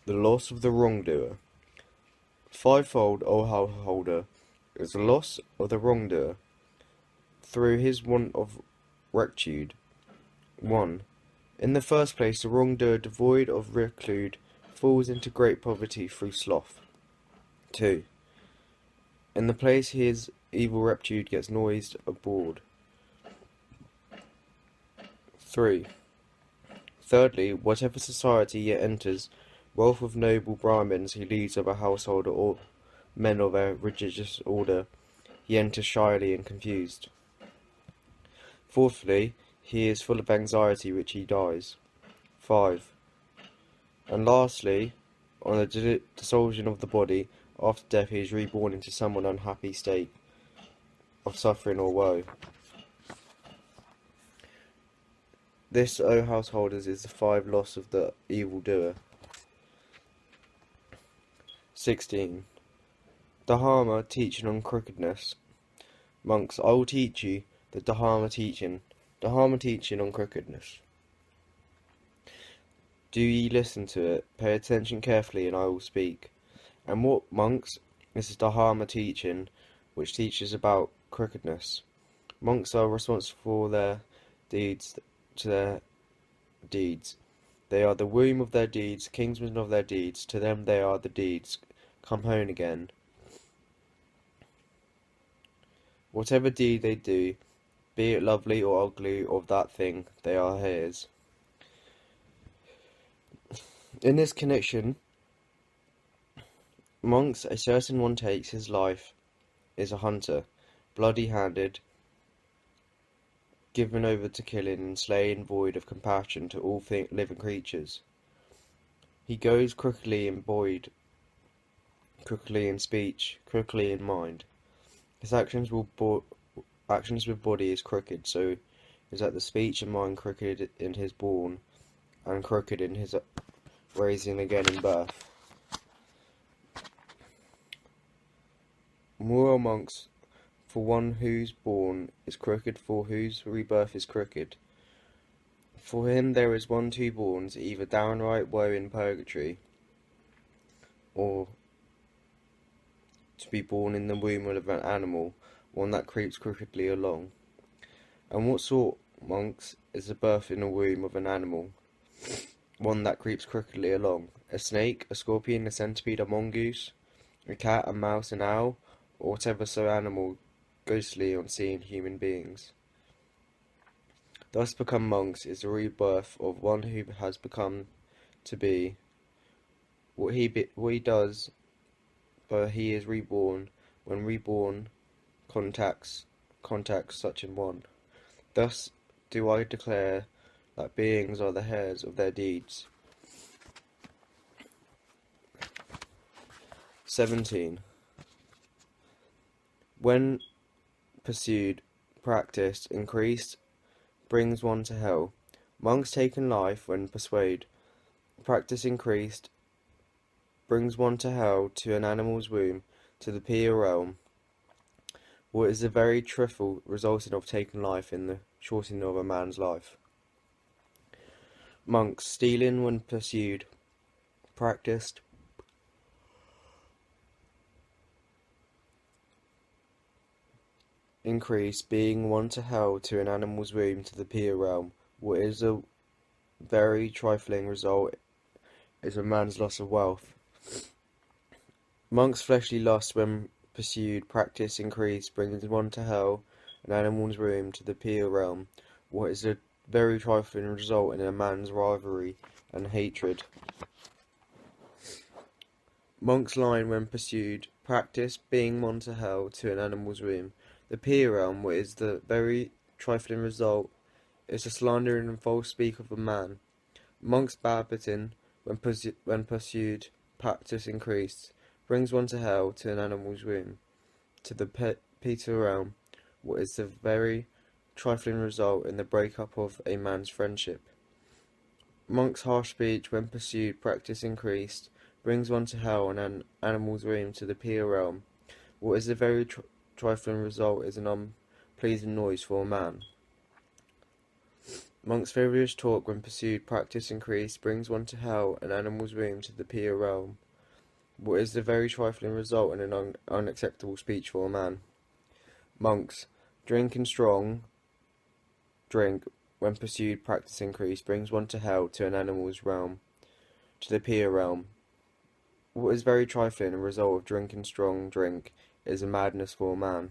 The loss of the wrongdoer. Fivefold, O householder, is the loss of the wrongdoer through his want of rectitude. 1. In the first place, the wrongdoer devoid of rectitude falls into great poverty through sloth. 2. In the place his evil rectitude gets noised abroad. 3. Thirdly, whatever society he enters, wealth of noble Brahmins he leads of a household or men of a religious order, he enters shyly and confused. Fourthly, he is full of anxiety which he dies. 5. And lastly, on the dissolution of the body, after death he is reborn into some unhappy state of suffering or woe. This, O householders, is the 5 loss of the evildoer. 16. Dharma teaching on crookedness. Monks, I will teach you the Dharma teaching on crookedness. Do ye listen to it, pay attention carefully, and I will speak. And what, monks, this is Dharma teaching, which teaches about crookedness. Monks are responsible for their deeds to their deeds. They are the womb of their deeds, kingsmen of their deeds. To them they are the deeds. Come home again. Whatever deed they do, be it lovely or ugly, of that thing, they are his. In this connection, monks, a certain one takes his life, is a hunter, bloody-handed, given over to killing and slaying, void of compassion to all living creatures. He goes crookedly in void, crookedly in speech, crookedly in mind. His actions with body is crooked, so is that the speech and mind crooked in his born, and crooked in his raising again in birth. Moral monks, for one whose born is crooked, for whose rebirth is crooked. For him there is one two borns, either downright woe in purgatory, or to be born in the womb of an animal, one that creeps crookedly along. And what sort, monks, is the birth in the womb of an animal, one that creeps crookedly along? A snake, a scorpion, a centipede, a mongoose, a cat, a mouse, an owl, or whatever so animal ghostly on seeing human beings. Thus become monks is the rebirth of one who has become to be what he does, but he is reborn. When reborn, contacts such an one. Thus do I declare that beings are the heirs of their deeds. 17. When pursued, practised, increased, brings one to hell. Monks taken life when persuade. Practice increased, brings one to hell, to an animal's womb, to the pure realm. What is the very trifle resulting of taking life in the shortening of a man's life. Monks, stealing when pursued, practised, increase, being one to hell, to an animal's womb, to the pure realm. What is a very trifling result is a man's loss of wealth. Monks' fleshly lust when pursued, practice, increase, brings one to hell, an animal's womb, to the pure realm. What is a very trifling result in a man's rivalry and hatred. Monks' line when pursued, practice, being one to hell, to an animal's womb. The pure realm, what is the very trifling result, is the slandering and false speak of a man. Monks' babbling when pursued, practice increased, brings one to hell, to an animal's womb. To the pure realm, what is the very trifling result in the break-up of a man's friendship. Monks' harsh speech when pursued, practice increased, brings one to hell, and an animal's womb, to the pure realm. What is the very trifling result is an unpleasing noise for a man. Monk's frivolous talk, when pursued, practice increased, brings one to hell, an animal's womb to the pure realm. What is the very trifling result in an unacceptable speech for a man? Monks, drink and strong drink, when pursued, practice increased, brings one to hell, to an animal's realm, to the pure realm. What is very trifling, a result of drink and strong drink, is a madness for a man.